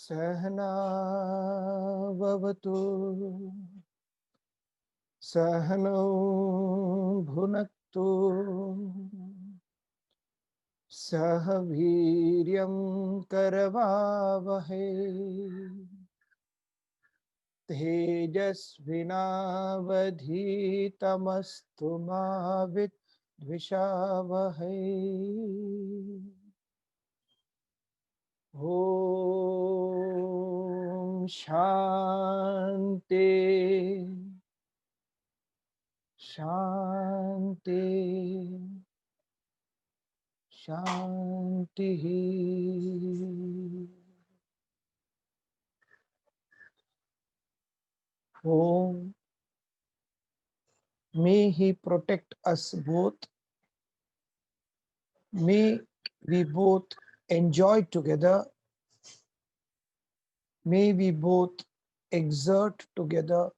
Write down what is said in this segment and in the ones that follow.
सहना भवतु सहनौ भुनक्तु सह वीर्यं करवावहै तेजस्विनावधीतमस्तु मा विद्विषावहै। ओम शांति शांति शांति। Om, may He protect us both. May we both enjoy together. May we both exert together.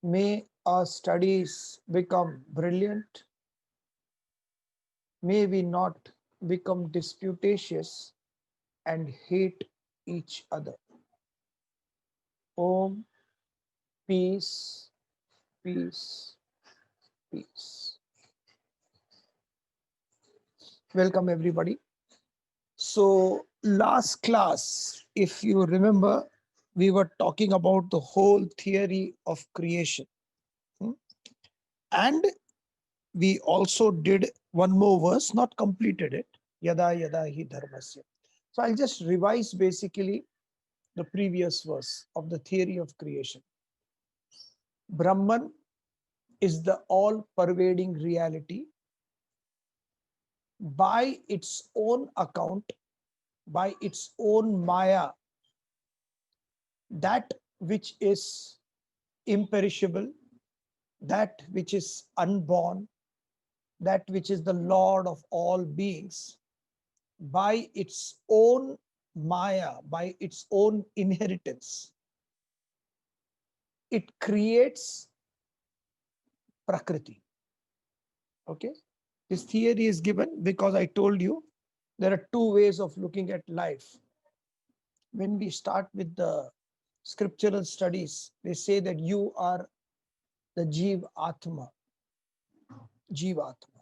May our studies become brilliant. May we not become disputatious and hate each other. Om, peace, peace, peace. Welcome everybody. So last class, if you remember, we were talking about the whole theory of creation. And we also did one more verse, not completed it. Yada yada hi dharmasya. So I'll just revise basically the previous verse of the theory of creation. Brahman is the all-pervading reality. By its own account, by its own maya, that which is imperishable, that which is unborn, that which is the Lord of all beings, by its own maya, by its own inheritance, it creates Prakriti. Okay? This theory is given because I told you there are two ways of looking at life. When we start with the scriptural studies, they say that you are the Jeev Atma. Jeev Atma.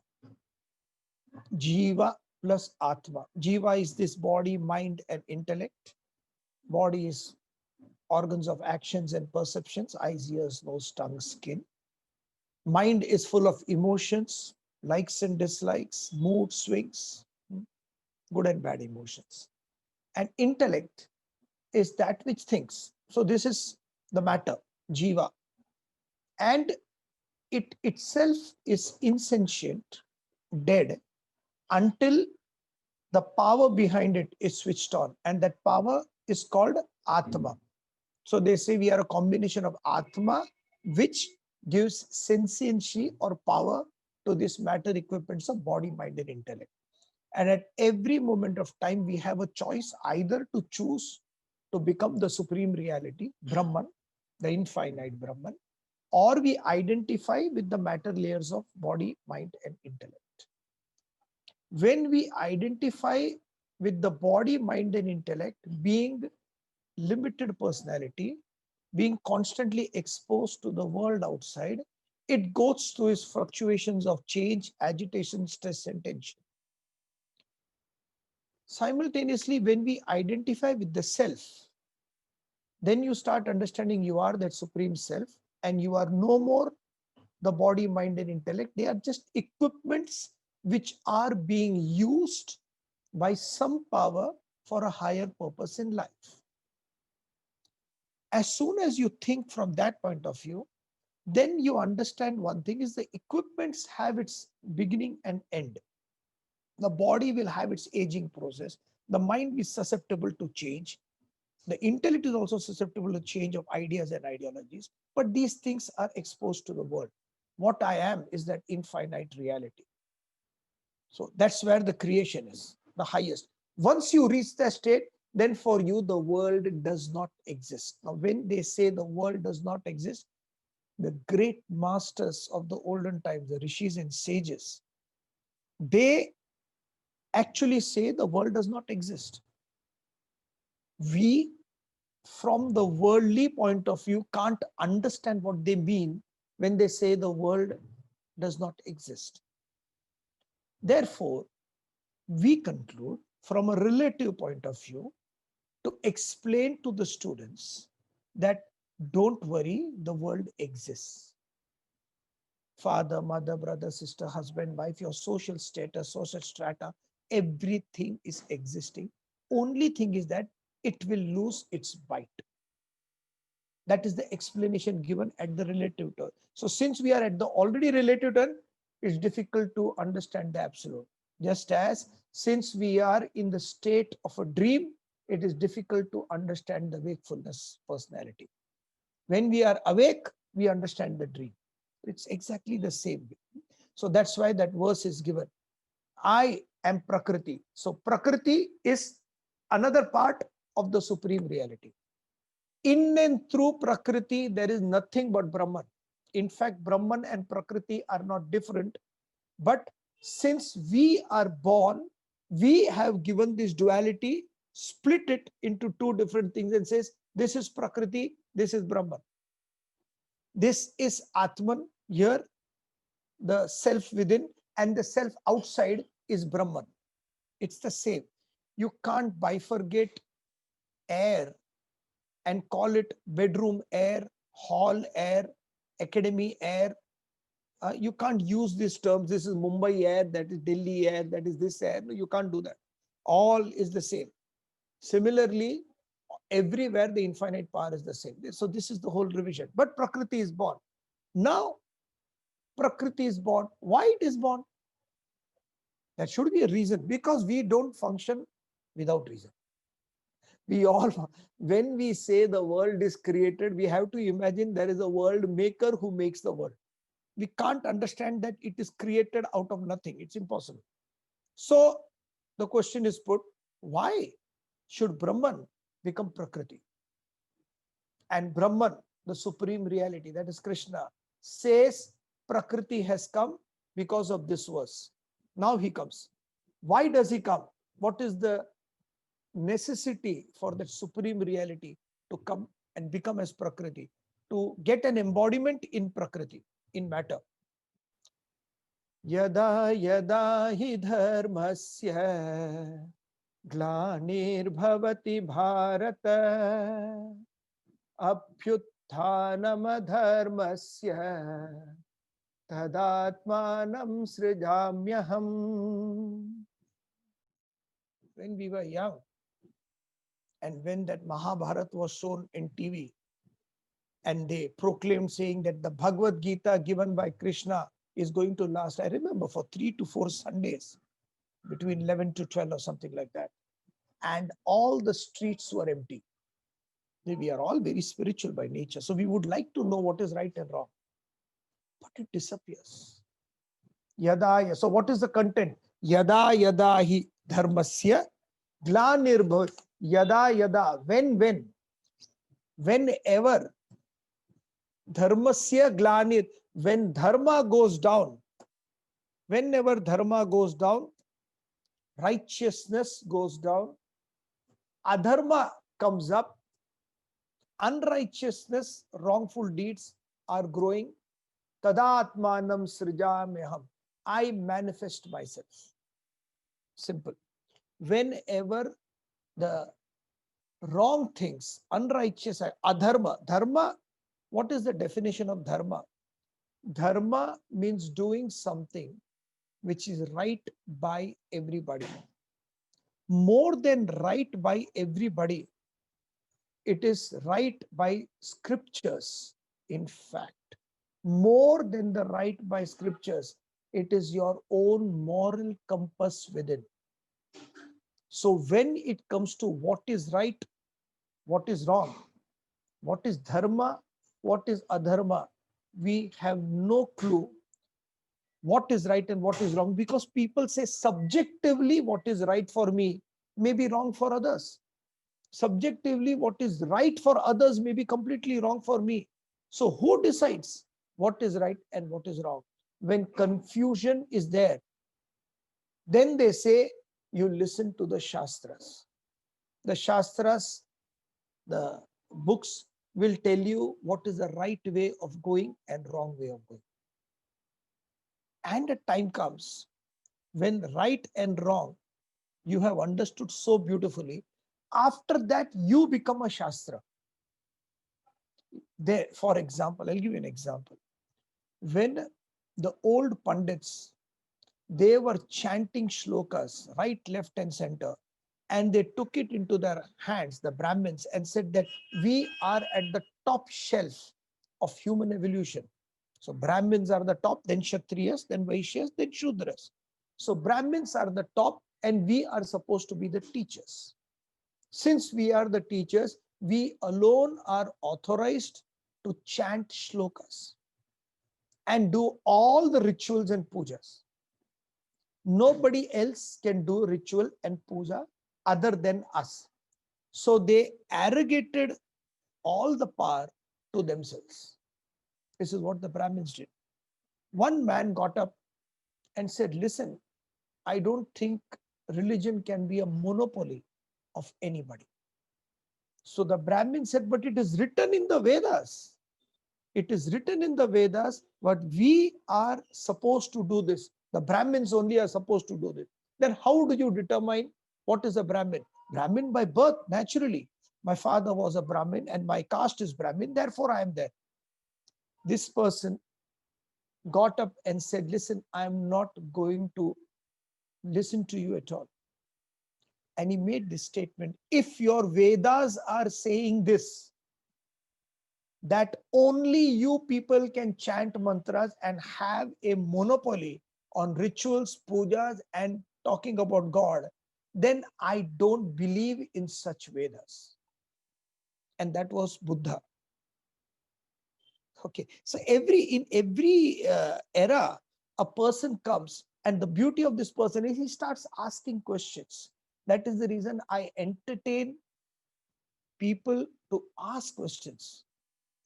Jiva plus Atma. Jiva is this body, mind, and intellect. Body is organs of actions and perceptions, eyes, ears, nose, tongue, skin. Mind is full of emotions, likes and dislikes, mood swings, good and bad emotions. And intellect is that which thinks. So this is the matter, Jiva. And it itself is insentient, dead, until the power behind it is switched on. And that power is called Atma. So they say we are a combination of Atma, which gives sentiency or power to this matter equipments of body, mind, and intellect. And at every moment of time, we have a choice either to choose to become the supreme reality, Brahman, the infinite Brahman, or we identify with the matter layers of body, mind, and intellect. When we identify with the body, mind, and intellect being limited personality, being constantly exposed to the world outside, it goes through its fluctuations of change, agitation, stress, and tension. Simultaneously, when we identify with the self, then you start understanding you are that supreme self and you are no more the body, mind, and intellect. They are just equipments which are being used by some power for a higher purpose in life. As soon as you think from that point of view, then you understand one thing is the equipments have its beginning and end. The body will have its aging process. The mind is susceptible to change. The intellect is also susceptible to change of ideas and ideologies. But these things are exposed to the world. What I am is that infinite reality. So that's where the creation is, the highest. Once you reach that state, then for you, the world does not exist. Now, when they say the world does not exist, The great masters of the olden times, the rishis and sages, they actually say the world does not exist. We, from the worldly point of view, can't understand what they mean when they say the world does not exist. Therefore, we conclude from a relative point of view to explain to the students that don't worry, the world exists. Father, mother, brother, sister, husband, wife, your social status, social strata, everything is existing. Only thing is that it will lose its bite. That is the explanation given at the relative term. So since we are at the already relative term, it's difficult to understand the absolute. Just as since we are in the state of a dream, it is difficult to understand the wakefulness personality. When we are awake, we understand the dream. It's exactly the same. So that's why that verse is given. I am Prakriti. So Prakriti is another part of the supreme reality. In and through Prakriti, there is nothing but Brahman. In fact, Brahman and Prakriti are not different. But since we are born, we have given this duality, split it into two different things and says, this is Prakriti, this is Brahman. This is Atman, here the self within, and the self outside is Brahman. It's the same. You can't bifurcate air and call it bedroom air, hall air, academy air. You can't use these terms. This is Mumbai air, that is Delhi air, that is this air. No, you can't do that. All is the same. Similarly, everywhere the infinite power is the same. So this is the whole revision. But Prakriti is born. Now, Prakriti is born. Why it is born? There should be a reason, because we don't function without reason. We all, when we say the world is created, we have to imagine there is a world maker who makes the world. We can't understand that it is created out of nothing. It's impossible. So the question is put, why should Brahman become Prakriti? And Brahman, the supreme reality, that is Krishna, says Prakriti has come because of this verse. Now he comes. Why does he come? What is the necessity for that supreme reality to come and become as Prakriti, to get an embodiment in Prakriti, in matter? Yada yada hi dharmasya ग्लानिर्भवति Bharat अभ्युत्थानमधर्मस्य तदात्मानं सृजाम्यहम्. When we were young, and when that Mahabharata was shown in TV, and they proclaimed saying that the Bhagavad Gita given by Krishna is going to last, I remember, for 3 to 4 Sundays, between 11 to 12 or something like that. And all the streets were empty. We are all very spiritual by nature, so we would like to know what is right and wrong. But it disappears. Yada, so what is the content? Yada yada hi dharmasya glanirbhav. Yada yada, whenever dharmasya glanir, when dharma goes down, whenever dharma goes down, righteousness goes down, adharma comes up, unrighteousness, wrongful deeds are growing. Tadatmanam srijamyaham. I manifest myself. Simple. Whenever the wrong things, unrighteous, adharma, dharma, what is the definition of dharma? Dharma means doing something which is right by everybody. More than right by everybody, it is right by scriptures. In fact, more than the right by scriptures, it is your own moral compass within. So when it comes to what is right, what is wrong, what is dharma, what is adharma, we have no clue what is right and what is wrong, because people say subjectively what is right for me may be wrong for others. Subjectively, what is right for others may be completely wrong for me. So who decides what is right and what is wrong? When confusion is there, then they say you listen to the Shastras. The Shastras, the books will tell you what is the right way of going and wrong way of going. And a time comes when right and wrong you have understood so beautifully. After that, you become a Shastra. There, for example, I'll give you an example. When the old Pandits, they were chanting shlokas, right, left, and center, and they took it into their hands, the Brahmins, and said that we are at the top shelf of human evolution. So Brahmins are the top, then Kshatriyas, then Vaishyas, then Shudras. So Brahmins are the top, and we are supposed to be the teachers. Since we are the teachers, we alone are authorized to chant shlokas and do all the rituals and pujas. Nobody else can do ritual and puja other than us. So they arrogated all the power to themselves. This is what the Brahmins did. One man got up and said, listen, I don't think religion can be a monopoly of anybody. So the Brahmin said, but it is written in the Vedas. It is written in the Vedas, but we are supposed to do this. The Brahmins only are supposed to do this. Then how do you determine what is a Brahmin? Brahmin by birth, naturally. My father was a Brahmin and my caste is Brahmin, therefore I am there. This person got up and said, listen, I am not going to listen to you at all. And he made this statement, if your Vedas are saying this, that only you people can chant mantras and have a monopoly on rituals, pujas, and talking about God, then I don't believe in such Vedas. And that was Buddha. Okay, so in every era, a person comes, and the beauty of this person is he starts asking questions. That is the reason I entertain people to ask questions.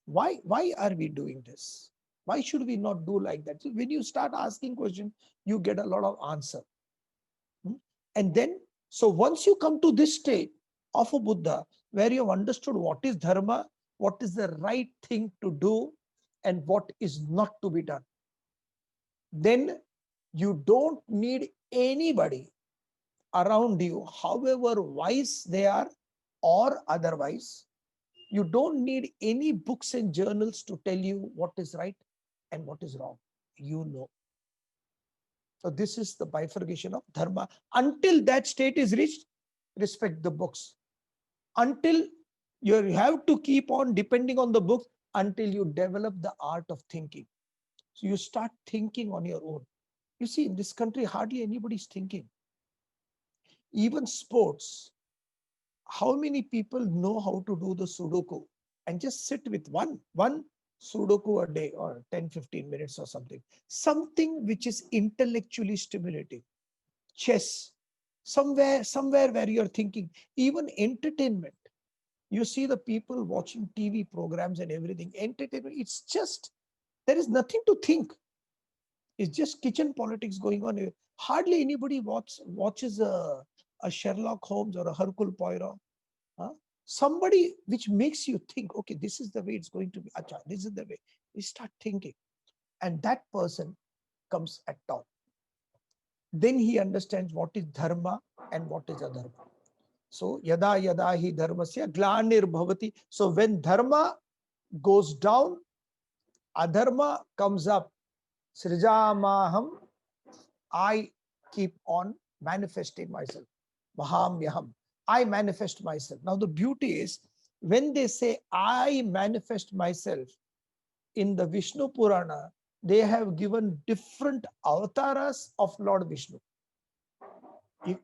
Why are we doing this? Why should we not do like that? So when you start asking questions, you get a lot of answer. And then, so once you come to this state of a Buddha, where you have understood what is dharma, what is the right thing to do, and what is not to be done, then you don't need anybody around you, however wise they are or otherwise. You don't need any books and journals to tell you what is right and what is wrong. You know. So this is the bifurcation of dharma. Until that state is reached, respect the books. Until you have to keep on depending on the books until you develop the art of thinking. So you start thinking on your own. You see, in this country, hardly anybody is thinking. Even sports, how many people know how to do the Sudoku and just sit with one Sudoku a day or 10-15 minutes or something which is intellectually stimulating. Chess, somewhere where you're thinking. Even entertainment, you see the people watching TV programs and everything. Entertainment, it's just, there is nothing to think. It's just kitchen politics going on. Hardly anybody watches a Sherlock Holmes or a Hercule Poirot. Somebody which makes you think, okay, this is the way it's going to be. Acha, this is the way. You start thinking. And that person comes at top. Then he understands what is dharma and what is adharma. So, yada yada hi dharmasya glanir bhavati. So, when dharma goes down, adharma comes up. Srijamaham, I keep on manifesting myself. Mahamyaham, I manifest myself. Now, the beauty is when they say I manifest myself in the Vishnu Purana, they have given different avatars of Lord Vishnu.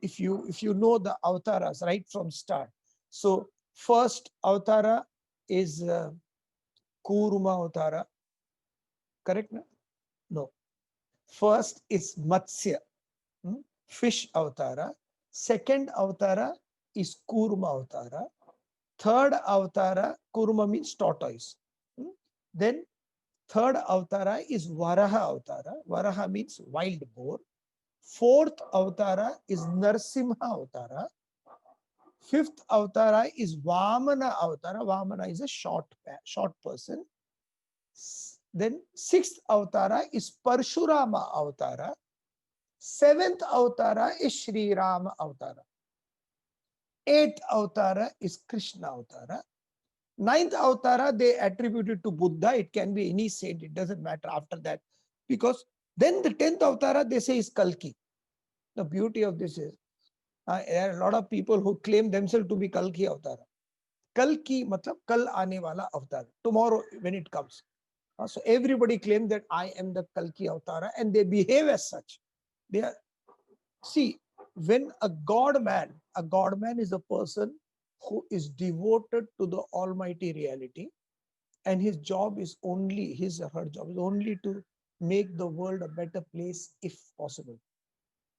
If you know the avatars right from start. So, first avatara is Kurma avatara. Correct? No. First is Matsya, fish avatara. Second avatara is Kurma avatara. Third avatara, Kurma means tortoise. Then third avatara is Varaha avatara. Varaha means wild boar. Fourth avatara is Narsimha avatara. Fifth avatara is Vamana avatara. Vamana is a short person. Then sixth avatara is Parshurama avatara. Seventh avatara is Sri Rama avatara. Eighth avatara is Krishna avatara. Ninth avatara they attributed to Buddha. It can be any saint. It doesn't matter after that. Because then the 10th avatara they say is Kalki. The beauty of this is there are a lot of people who claim themselves to be Kalki avatara. Kalki matlab kal aane wala avatar. Tomorrow when it comes. So everybody claims that I am the Kalki avatara and they behave as such. They are, see, when a God man is a person who is devoted to the Almighty reality, and his job is only, his or her job is only to make the world a better place if possible.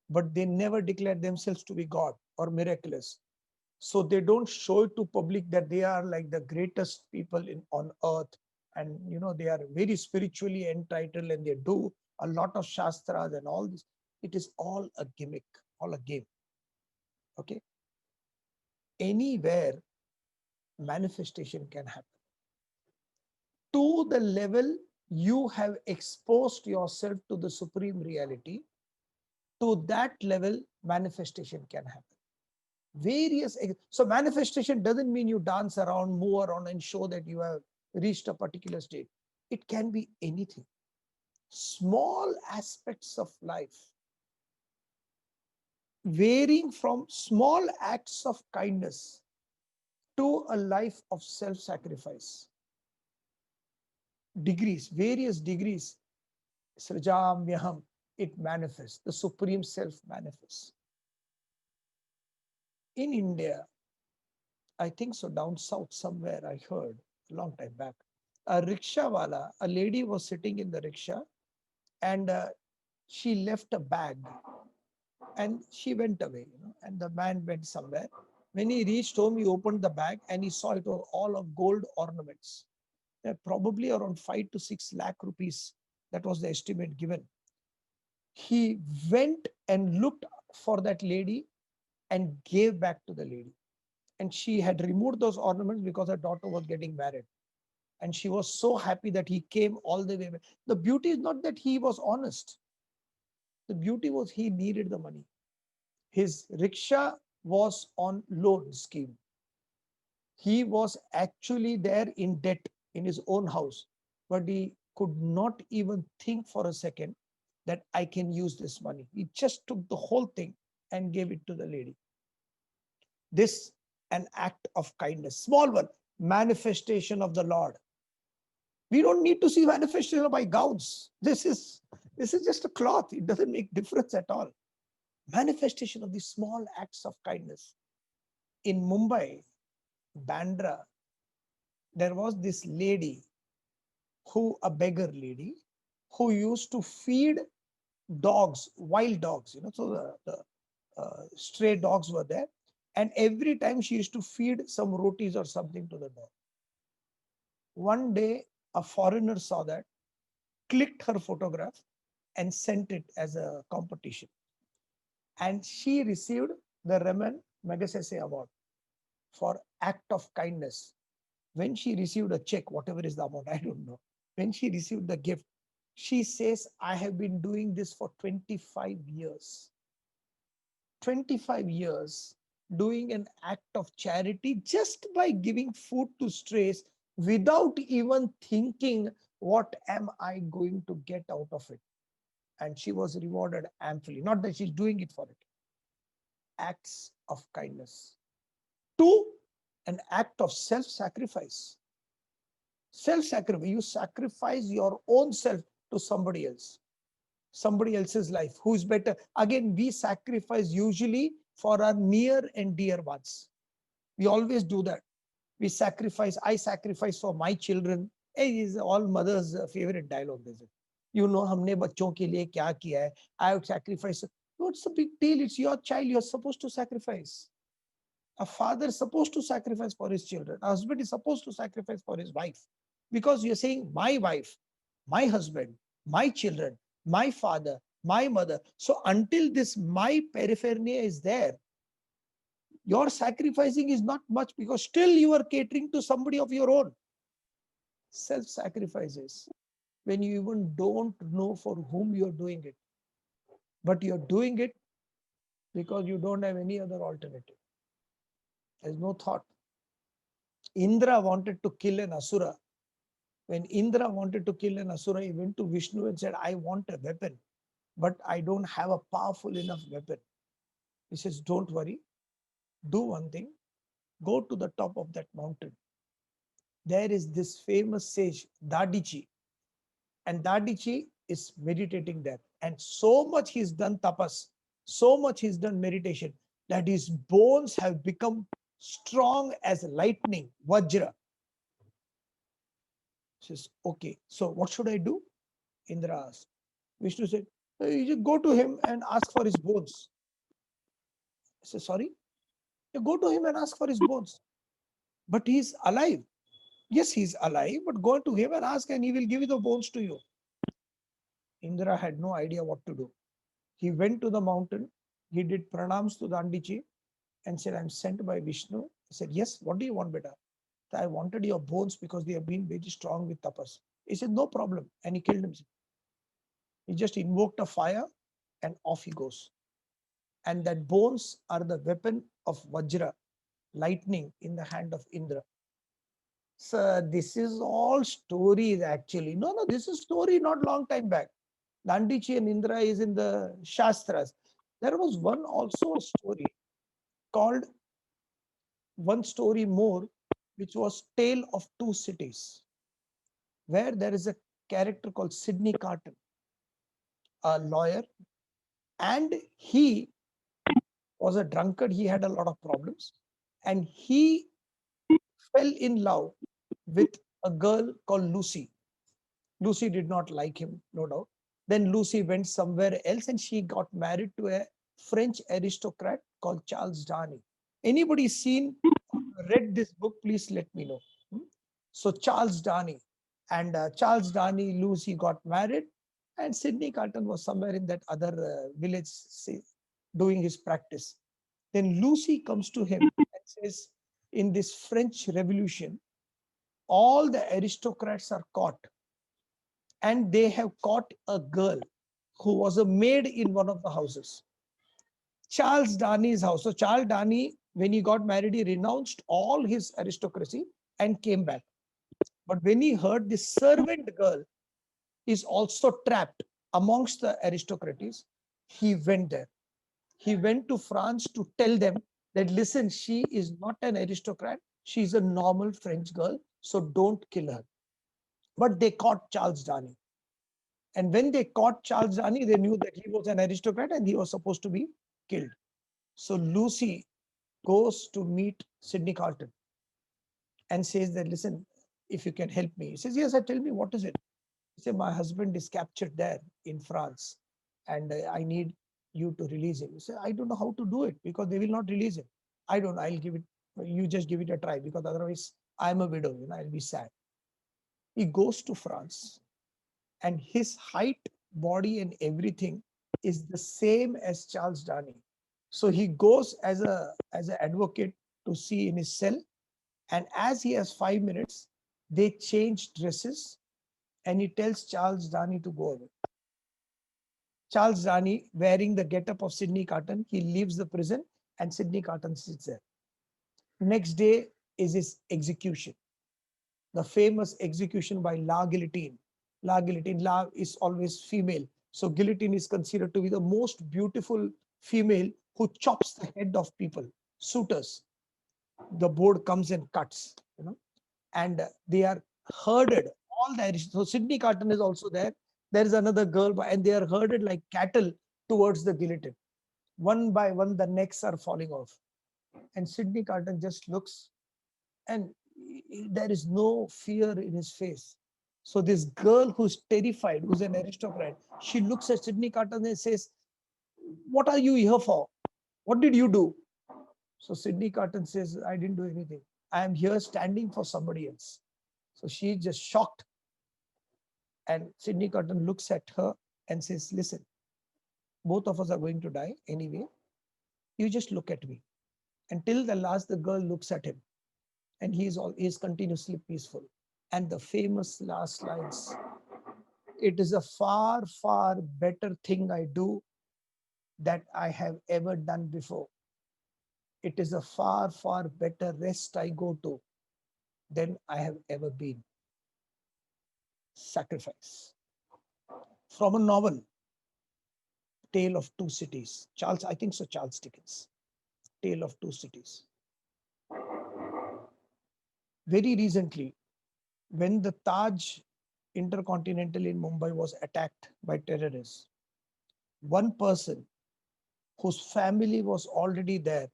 But they never declare themselves to be God or miraculous. So they don't show it to public that they are like the greatest people on earth, and they are very spiritually entitled and they do a lot of shastras and all this. It is all a gimmick, all a game. Okay, anywhere manifestation can happen to the level you have exposed yourself to the supreme reality. To that level manifestation can happen. So manifestation doesn't mean you dance around, move around and show that you have reached a particular state. It can be anything. Small aspects of life, varying from small acts of kindness to a life of self-sacrifice. Degrees, various degrees, srajamyaham, it manifests, the supreme self manifests. In India, I think so, down south somewhere, I heard a long time back, a rickshaw wala, a lady was sitting in the rickshaw and she left a bag and she went away, and the man went somewhere. When he reached home, he opened the bag and he saw it was all of gold ornaments. Probably around 5 to 6 lakh rupees. That was the estimate given. He went and looked for that lady and gave back to the lady. And she had removed those ornaments because her daughter was getting married. And she was so happy that he came all the way back. The beauty is not that he was honest. The beauty was he needed the money. His rickshaw was on loan scheme. He was actually there in debt in his own house, but he could not even think for a second that I can use this money. He just took the whole thing and gave it to the lady. This an act of kindness, small one, manifestation of the Lord. We don't need to see manifestation by gowns. This is just a cloth. It doesn't make difference at all. Manifestation of these small acts of kindness. In Mumbai, Bandra, there was this lady a beggar lady, who used to feed dogs, wild dogs, so the stray dogs were there. And every time she used to feed some rotis or something to the dog. One day, a foreigner saw that, clicked her photograph, and sent it as a competition. And she received the Raman Magsaysay Award for act of kindness. When she received a check, whatever is the amount, I don't know. When she received the gift, she says, I have been doing this for 25 years. 25 years doing an act of charity just by giving food to strays without even thinking, what am I going to get out of it? And she was rewarded amply. Not that she's doing it for it. Acts of kindness. Two, an act of self-sacrifice. Self-sacrifice, you sacrifice your own self to somebody else, somebody else's life. Who is better? Again, we sacrifice usually for our near and dear ones. We always do that. We sacrifice, I sacrifice for my children. It is all mother's favorite dialogue, is it? हमने बच्चों के लिए क्या किया है? I have sacrificed. What's the big deal? It's your child. You're supposed to sacrifice. A father is supposed to sacrifice for his children. A husband is supposed to sacrifice for his wife. because you're saying my wife, my husband, my children, my father, my mother. So until this my paraphernalia is there, your sacrificing is not much, because still you are catering to somebody of your own. Self-sacrifices when you even don't know for whom you are doing it, but you're doing it because you don't have any other alternative. There's no thought. Indra wanted to kill an asura. When Indra wanted to kill an asura, he went to Vishnu and said, I want a weapon, but I don't have a powerful enough weapon. He says, don't worry, do one thing, go to the top of that mountain. There is this famous sage, Dadichi, and Dadichi is meditating there. And so much he's done tapas, so much he's done meditation, that his bones have become strong as lightning, Vajra. He says, okay, so what should I do? Indra asked. Vishnu said, you just go to him and ask for his bones. I said, sorry? You go to him and ask for his bones. But he's alive. Yes, he's alive, but go to him and ask, and he will give you the bones to you. Indra had no idea what to do. He went to the mountain, he did pranams to Dandichi and said, I'm sent by Vishnu. He said, yes, what do you want, beta? I wanted your bones because they have been very strong with tapas. He said, no problem. And he killed himself. He just invoked a fire and off he goes. And that bones are the weapon of Vajra, lightning in the hand of Indra. So this is all stories actually. No, this is story not long time back. Dandichi and Indra is in the Shastras. There was one also story called One Story More, which was Tale of Two Cities, where there is a character called Sidney Carton, a lawyer, and he was a drunkard. He had a lot of problems, and he fell in love with a girl called Lucy. Lucy did not like him, no doubt. Then Lucy went somewhere else and she got married to a French aristocrat called Charles Darnay. Anybody seen, read this book, please let me know. So Charles Darnay, and Charles Darnay, Lucy got married, and Sidney Carton was somewhere in that other village doing his practice. Then Lucy comes to him and says, in this French Revolution, all the aristocrats are caught, and they have caught a girl who was a maid in one of the houses. Charles Darnay's house. So Charles Darnay, when he got married, he renounced all his aristocracy and came back. But when he heard the servant girl is also trapped amongst the aristocracies, he went there. He went to France to tell them that, listen, she is not an aristocrat. She's a normal French girl, so don't kill her. But they caught Charles Darnay. And when they caught Charles Darnay, they knew that he was an aristocrat and he was supposed to be killed. So Lucy goes to meet Sidney Carton and says that, listen, if you can help me. He says, yes, tell me, what is it? He said, my husband is captured there in France and I need you to release him. He said, I don't know how to do it because they will not release him. I don't know, I'll give it, you just give it a try, because otherwise I'm a widow, I'll be sad. He goes to France and his height, body and everything is the same as Charles Darnay. So he goes as an advocate to see in his cell, and as he has 5 minutes, they change dresses and he tells Charles Darnay to go away. Charles Darnay, wearing the getup of Sidney Carton, he leaves the prison and Sidney Carton sits there. Next day is his execution, the famous execution by La Guillotine. La Guillotine, La is always female. So Guillotine is considered to be the most beautiful female who chops the head of people, suitors. The board comes and cuts, and they are herded. All the so Sidney Carton is also there. There is another girl, and they are herded like cattle towards the guillotine. One by one, the necks are falling off. And Sidney Carton just looks, and there is no fear in his face. So this girl who's terrified, who's an aristocrat, she looks at Sidney Carton and says, what are you here for? What did you do? So Sidney Carton says, I didn't do anything. I am here standing for somebody else. So she's just shocked. And Sydney Cotton looks at her and says, listen, both of us are going to die anyway. You just look at me. Until the last, the girl looks at him and he is continuously peaceful. And the famous last lines, it is a far, far better thing I do that I have ever done before. It is a far, far better rest I go to than I have ever been. Sacrifice. From a novel, Tale of Two Cities. I think so, Charles Dickens. Tale of Two Cities. Very recently, when the Taj Intercontinental in Mumbai was attacked by terrorists, one person whose family was already there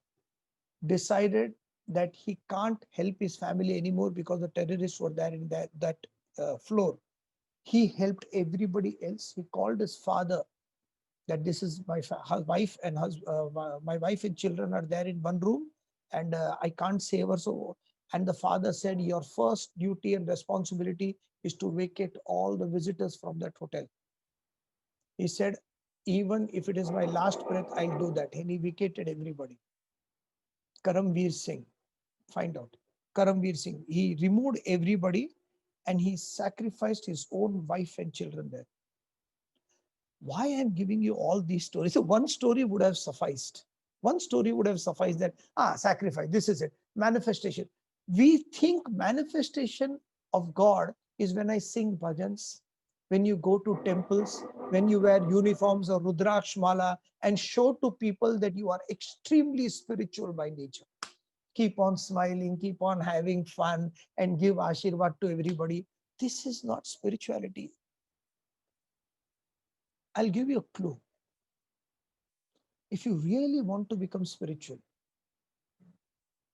decided that he can't help his family anymore because the terrorists were there in that floor. He helped everybody else. He called his father that this is my wife and my wife and children are there in one room, and I can't save her. So, and the father said, your first duty and responsibility is to vacate all the visitors from that hotel. He said, even if it is my last breath, I'll do that. And he vacated everybody. Karamveer Singh, find out. Karamveer Singh, he removed everybody and he sacrificed his own wife and children there. Why I'm giving you all these stories? So one story would have sufficed. One story would have sufficed that, sacrifice, this is it. Manifestation. We think manifestation of God is when I sing bhajans, when you go to temples, when you wear uniforms or Rudraksh Mala and show to people that you are extremely spiritual by nature. Keep on smiling, keep on having fun, and give Ashirwad to everybody. This is not spirituality. I'll give you a clue. If you really want to become spiritual,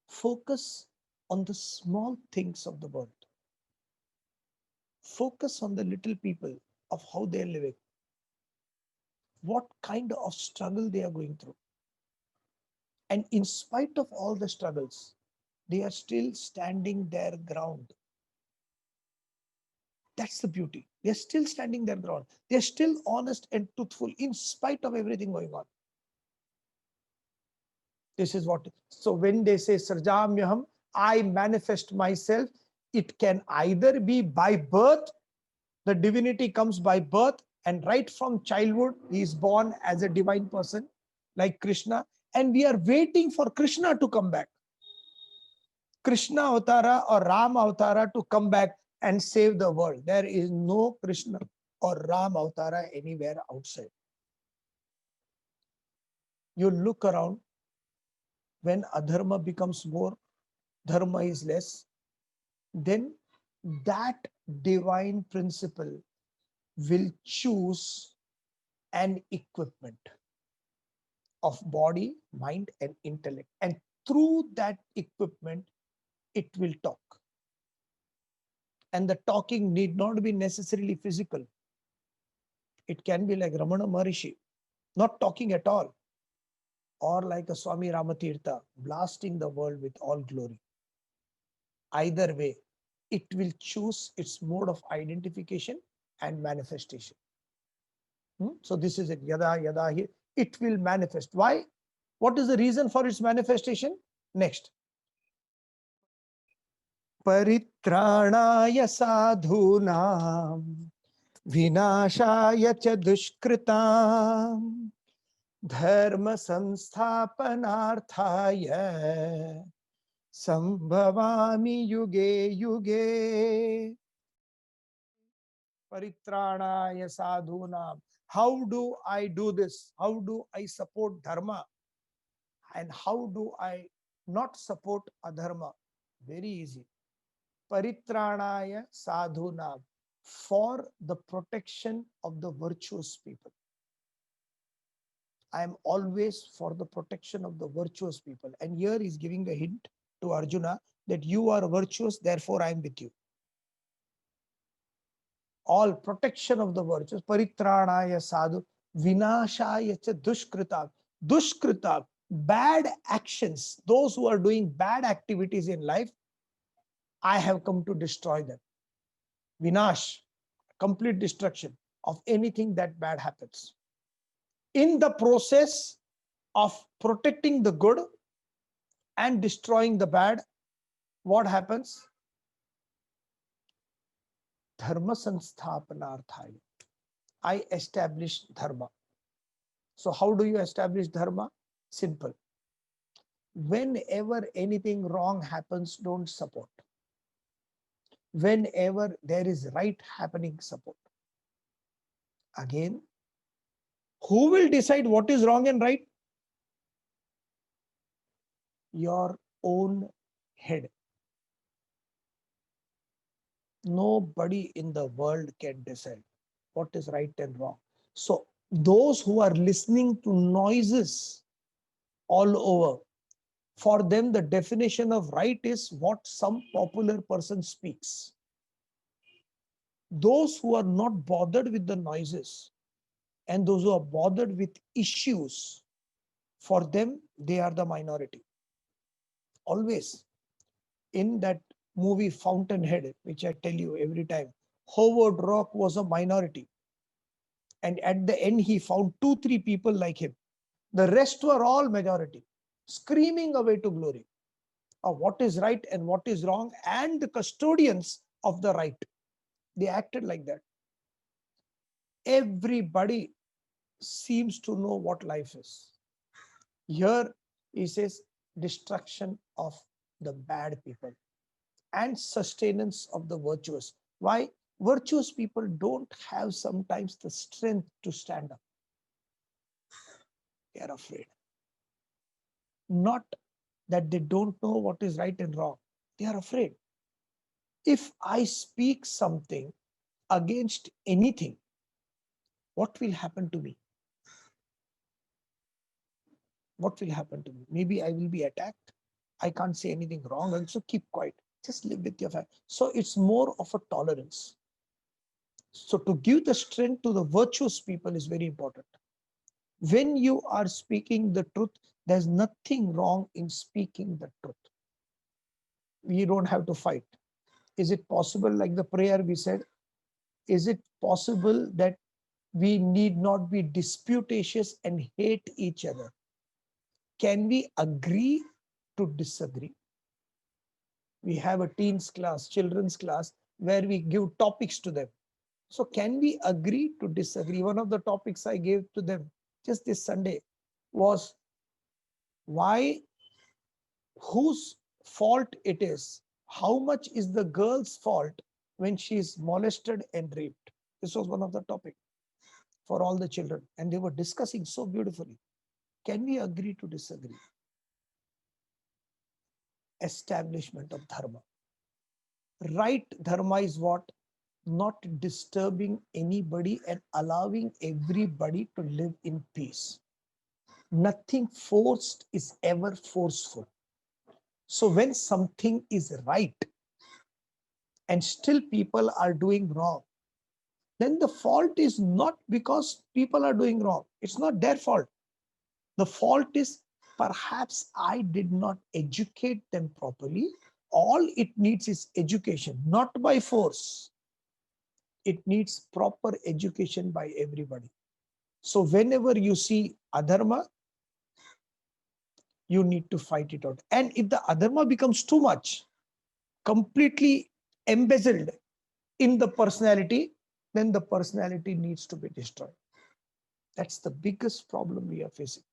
focus on the small things of the world. Focus on the little people of how they're living, what kind of struggle they are going through. And in spite of all the struggles, they are still standing their ground. That's the beauty. They're still standing their ground. They're still honest and truthful in spite of everything going on. This is what. So when they say Sarjamyaham, I manifest myself, it can either be by birth, the divinity comes by birth, and right from childhood, he is born as a divine person like Krishna, and we are waiting for Krishna to come back. Krishna Avatara or Ram Avatara to come back and save the world. There is no Krishna or Ram Avatara anywhere outside. You look around, when adharma becomes more, dharma is less, then that divine principle will choose an equipment of body, mind, and intellect. And through that equipment, it will talk. And the talking need not be necessarily physical. It can be like Ramana Maharishi, not talking at all, or like a Swami Ramatirtha, blasting the world with all glory. Either way, it will choose its mode of identification and manifestation. So this is it. Yada, yada, here. It will manifest. Why? What is the reason for its manifestation? Next. Paritrāṇāya sadhūnām vināṣāya ca duṣkrtāṃ dharma samsthapanārthāya sambhavāmi yuge yuge. Paritrāṇāya sadhūnām. How do I do this? How do I support dharma? And how do I not support adharma? Very easy. Paritrāṇāya sadhūnām, for the protection of the virtuous people. I am always for the protection of the virtuous people. And here he's giving a hint to Arjuna that you are virtuous, therefore I am with you. All protection of the virtues. Paritrāṇāya sadhu vināṣāya ca duṣkrtāṃ. Duṣkrtāṃ, bad actions. Those who are doing bad activities in life, I have come to destroy them. vinash, complete destruction of anything that bad happens. In the process of protecting the good and destroying the bad, what happens? Dharma sansthapanarthaya. I establish dharma. So how do you establish dharma? Simple. Whenever anything wrong happens, don't support. Whenever there is right happening, support. Again, who will decide what is wrong and right? Your own head. Nobody in the world can decide what is right and wrong. So those who are listening to noises all over, for them the definition of right is what some popular person speaks. Those who are not bothered with the noises and those who are bothered with issues, for them they are the minority. Always in that movie Fountainhead, which I tell you every time, Howard Rock was a minority. And at the end, he found 2, 3 people like him. The rest were all majority, screaming away to glory of what is right and what is wrong, and the custodians of the right. They acted like that. Everybody seems to know what life is. Here he says destruction of the bad people and sustenance of the virtuous. Why? Virtuous people don't have sometimes the strength to stand up. They are afraid. Not that they don't know what is right and wrong. They are afraid. If I speak something against anything, what will happen to me? What will happen to me? Maybe I will be attacked. I can't say anything wrong, and so keep quiet. Just live with your family. So it's more of a tolerance. So to give the strength to the virtuous people is very important. When you are speaking the truth, there's nothing wrong in speaking the truth. We don't have to fight. Is it possible, like the prayer we said, is it possible that we need not be disputatious and hate each other? Can we agree to disagree? We have a teens class, children's class, where we give topics to them. So can we agree to disagree? One of the topics I gave to them just this Sunday was why, whose fault it is, how much is the girl's fault when she is molested and raped. This was one of the topic for all the children, and they were discussing so beautifully. Can we agree to disagree? Establishment of dharma. Right dharma is what? Not disturbing anybody and allowing everybody to live in peace. Nothing forced is ever forceful. So when something is right and still people are doing wrong, then the fault is not because people are doing wrong. It's not their fault. The fault is perhaps I did not educate them properly. All it needs is education, not by force. It needs proper education by everybody. So whenever you see adharma, you need to fight it out. And if the adharma becomes too much, completely embezzled in the personality, then the personality needs to be destroyed. That's the biggest problem we are facing.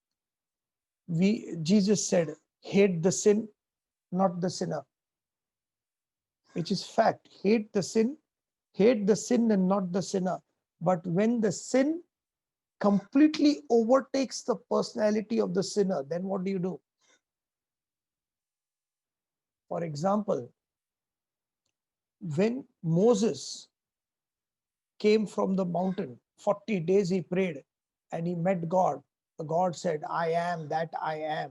Jesus said, hate the sin, not the sinner, which is fact. Hate the sin and not the sinner. But when the sin completely overtakes the personality of the sinner, then what do you do? For example, when Moses came from the mountain, 40 days he prayed and he met God. The God said, I am that I am.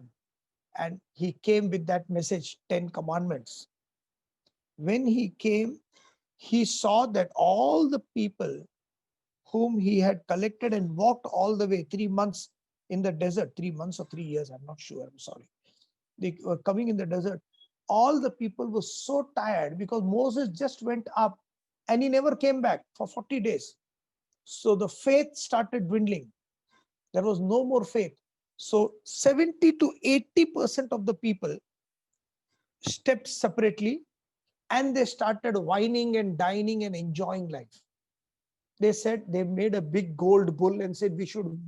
And he came with that message, 10 commandments. When he came, he saw that all the people whom he had collected and walked all the way 3 months in the desert, 3 months or 3 years, I'm not sure, I'm sorry. They were coming in the desert. All the people were so tired because Moses just went up And he never came back for 40 days. So the faith started dwindling. There was no more faith. So 70 to 80% of the people stepped separately, and they started whining and dining and enjoying life. They said they made a big gold bull and said we should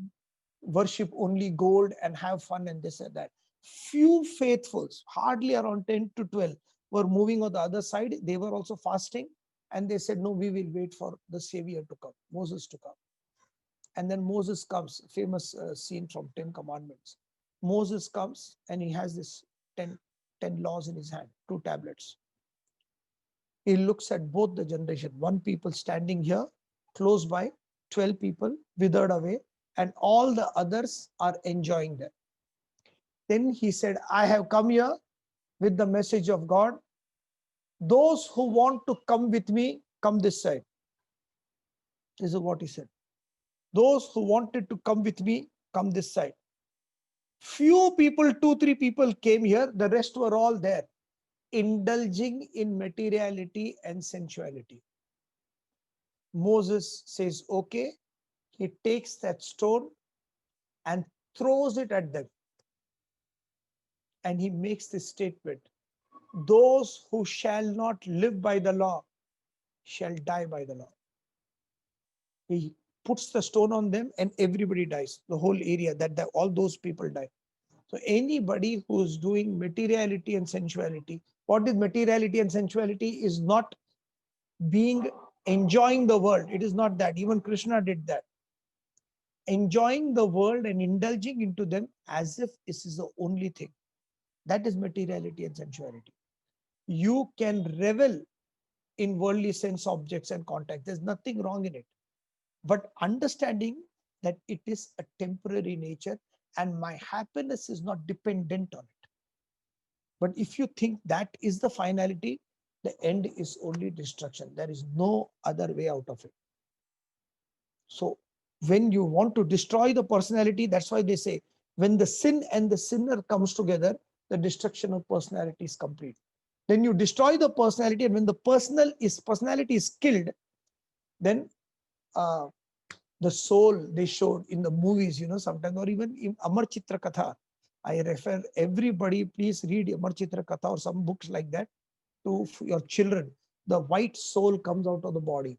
worship only gold and have fun, and this and that. Few faithfuls, hardly around 10 to 12, were moving on the other side. They were also fasting, and they said, no, we will wait for the Savior to come, Moses to come. And then Moses comes, famous scene from 10 Commandments. Moses comes and he has this 10 laws in his hand, 2 tablets. He looks at both the generation, one people standing here, close by, 12 people withered away, and all the others are enjoying them. Then he said, I have come here with the message of God. Those who want to come with me, come this side. This is what he said. Those who wanted to come with me, come this side. Few people, 2-3 people came here. The rest were all there, indulging in materiality and sensuality. Moses says, okay. He takes that stone and throws it at them. And he makes this statement, those who shall not live by the law shall die by the law. He puts the stone on them and everybody dies. The whole area, all those people die. So anybody who's doing materiality and sensuality, what is materiality and sensuality is not enjoying the world. It is not that. Even Krishna did that. Enjoying the world and indulging into them as if this is the only thing. That is materiality and sensuality. You can revel in worldly sense objects and contact. There's nothing wrong in it. But understanding that it is a temporary nature and my happiness is not dependent on it. But if you think that is the finality, the end is only destruction. There is no other way out of it. So when you want to destroy the personality, that's why they say, when the sin and the sinner comes together, the destruction of personality is complete. Then you destroy the personality, and when the personality is killed, then the soul they showed in the movies, sometimes, or even in Amar Chitra Katha. I refer everybody, please read Amar Chitra Katha or some books like that to your children. The white soul comes out of the body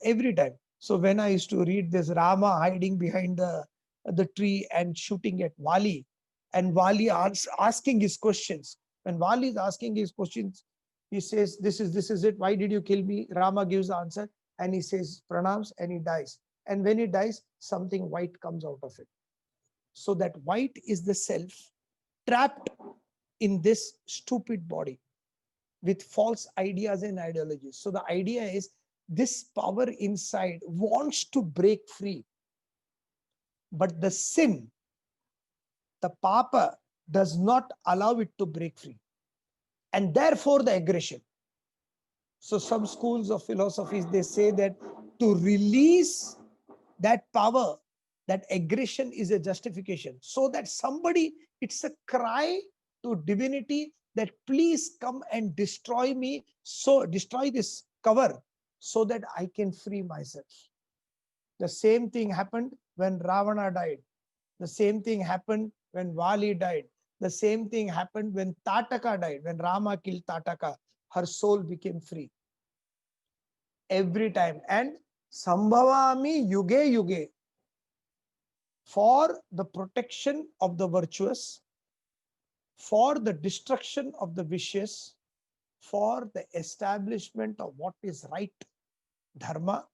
every time. So when I used to read this Rama hiding behind the tree and shooting at Vali, and Vali asking his questions. When Vali is asking his questions, he says, this is it. Why did you kill me? Rama gives the answer and he says, pranams, and he dies. And when he dies, something white comes out of it. So that white is the self trapped in this stupid body with false ideas and ideologies. So the idea is this power inside wants to break free. But the sin, the papa, does not allow it to break free. And therefore the aggression. So some schools of philosophies, they say that to release that power, that aggression is a justification. So that somebody, it's a cry to divinity that please come and destroy me. So destroy this cover so that I can free myself. The same thing happened when Ravana died. The same thing happened when Vali died. The same thing happened when Tataka died. When Rama killed Tataka, her soul became free. Every time. And Sambhavami Yuge Yuge. For the protection of the virtuous, for the destruction of the vicious, for the establishment of what is right, dharma,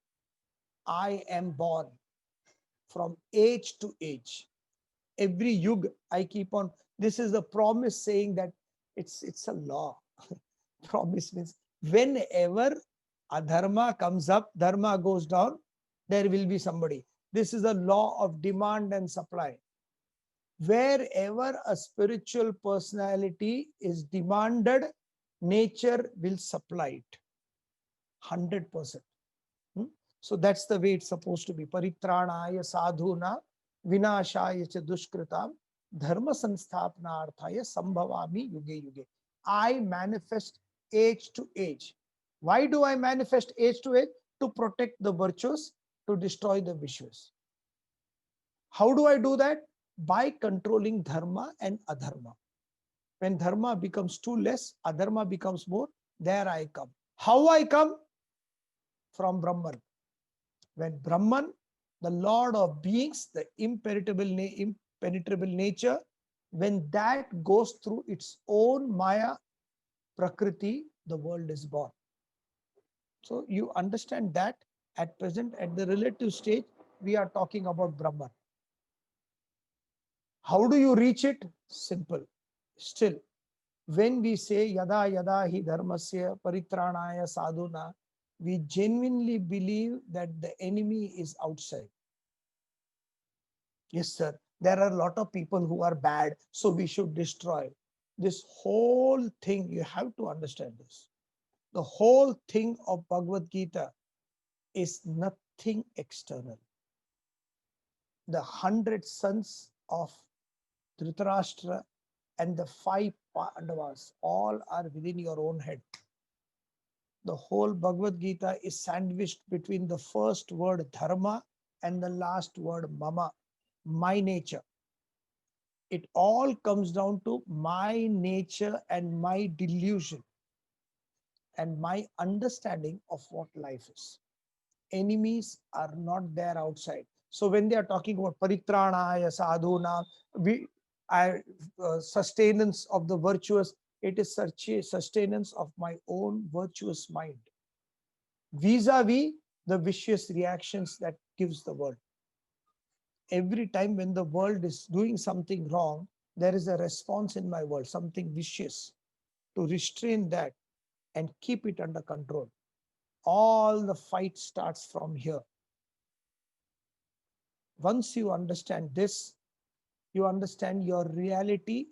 I am born from age to age. Every yug, I keep on. This is the promise saying that it's a law. Promise means whenever adharma comes up, dharma goes down, there will be somebody. This is a law of demand and supply. Wherever a spiritual personality is demanded, nature will supply it. 100%. So that's the way it's supposed to be. Paritranaya sadhuna vinashaya cha dushkritam dharma sansthapanarthaya sambhavami yuge yuge. I manifest age to age. Why do I manifest age to age? To protect the virtuous, to destroy the vicious. How do I do that? By controlling dharma and adharma. When dharma becomes too less, adharma becomes more, there I come. How I come? From Brahman. When Brahman, the Lord of beings, the impenetrable nature, when that goes through its own Maya, Prakriti, the world is born. So you understand that at present, at the relative stage, we are talking about Brahman. How do you reach it? Simple. Still, when we say yada yada hi dharmasya paritranaya sadhuna, we genuinely believe that the enemy is outside. Yes, sir. There are a lot of people who are bad, so we should destroy. This whole thing, you have to understand this. The whole thing of Bhagavad Gita is nothing external. The 100 sons of Dhritarashtra and the 5 Pandavas all are within your own head. The whole Bhagavad Gita is sandwiched between the first word dharma and the last word mama, my nature. It all comes down to my nature and my delusion and my understanding of what life is. Enemies are not there outside. So when they are talking about paritranaya sadhuna, we sustenance of the virtuous, it is sustenance of my own virtuous mind vis-a-vis the vicious reactions that gives the world. Every time when the world is doing something wrong, there is a response in my world, something vicious, to restrain that and keep it under control. All the fight starts from here. Once you understand this, you understand your reality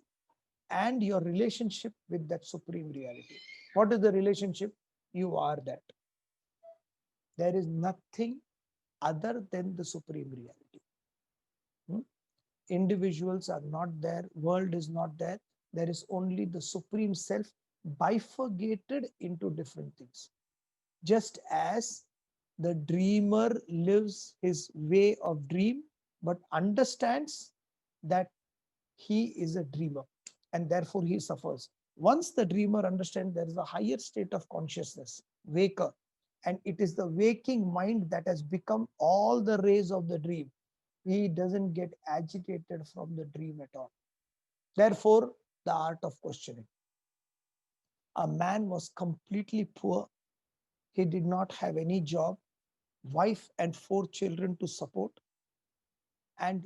and your relationship with that supreme reality. What is the relationship? You are that. There is nothing other than the supreme reality. Individuals are not there, world is not there. There is only the supreme self bifurcated into different things. Just as the dreamer lives his way of dream, but understands that he is a dreamer and therefore he suffers. Once the dreamer understands there is a higher state of consciousness, waker, and it is the waking mind that has become all the rays of the dream, he doesn't get agitated from the dream at all. Therefore, the art of questioning. A man was completely poor. He did not have any job, wife and 4 children to support. And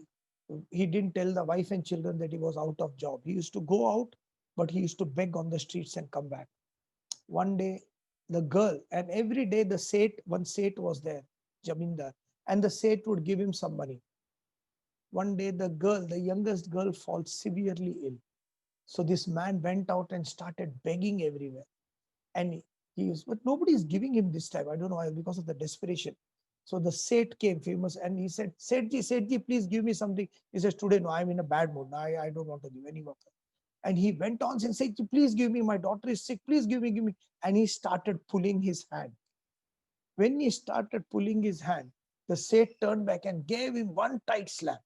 he didn't tell the wife and children that he was out of job. He used to go out, but he used to beg on the streets and come back. One day, the girl, and every day the Seth, one Seth was there, Jamindar, and the Seth would give him some money. One day, the girl, the youngest girl, falls severely ill. So this man went out and started begging everywhere. And he was, but nobody is giving him this time. I don't know why, because of the desperation. So the Seth came famous and he said, Sethji, please give me something. He says, today, no, I'm in a bad mood. I don't want to give any work. And he went on saying, Sethji, please give me. My daughter is sick. Please give me, give me. And he started pulling his hand. When he started pulling his hand, the Seth turned back and gave him one tight slap.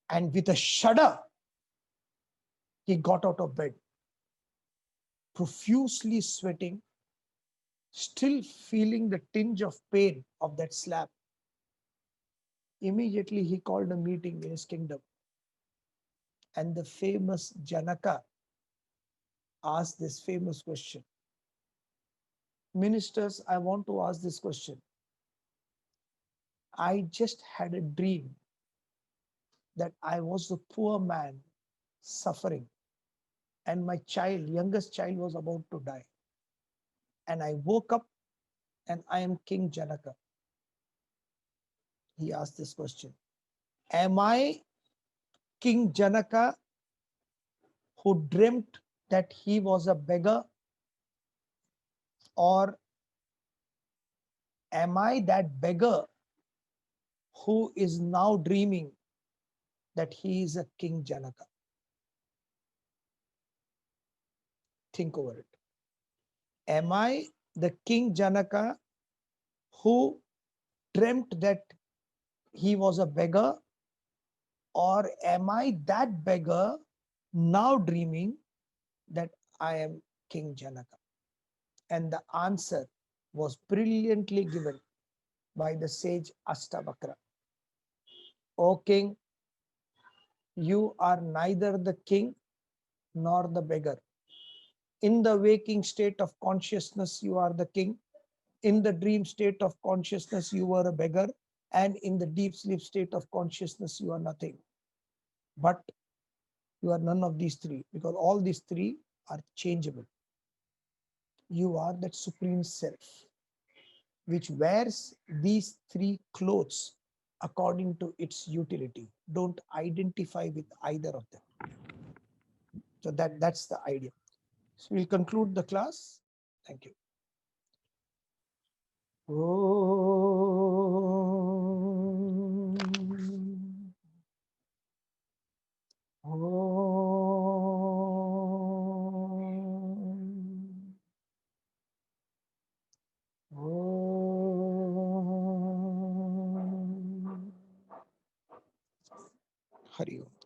And with a shudder, he got out of bed, profusely sweating, still feeling the tinge of pain of that slap. Immediately, he called a meeting in his kingdom. And the famous Janaka asked this famous question. Ministers, I want to ask this question. I just had a dream that I was a poor man suffering, and my child, youngest child, was about to die. And I woke up and I am King Janaka. He asked this question. Am I King Janaka who dreamt that he was a beggar? Or am I that beggar who is now dreaming that he is a King Janaka? Think over it. Am I the King Janaka who dreamt that he was a beggar, or am I that beggar now dreaming that I am King Janaka? And the answer was brilliantly given by the sage Astavakra. O king, you are neither the king nor the beggar. In the waking state of consciousness, you are the king. In the dream state of consciousness, you were a beggar. And in the deep sleep state of consciousness, you are nothing. But you are none of these three, because all these three are changeable. You are that supreme self which wears these three clothes according to its utility. Don't identify with either of them. So that's the idea. So we'll conclude the class. Thank you. Om. Om. Om. Hari Om.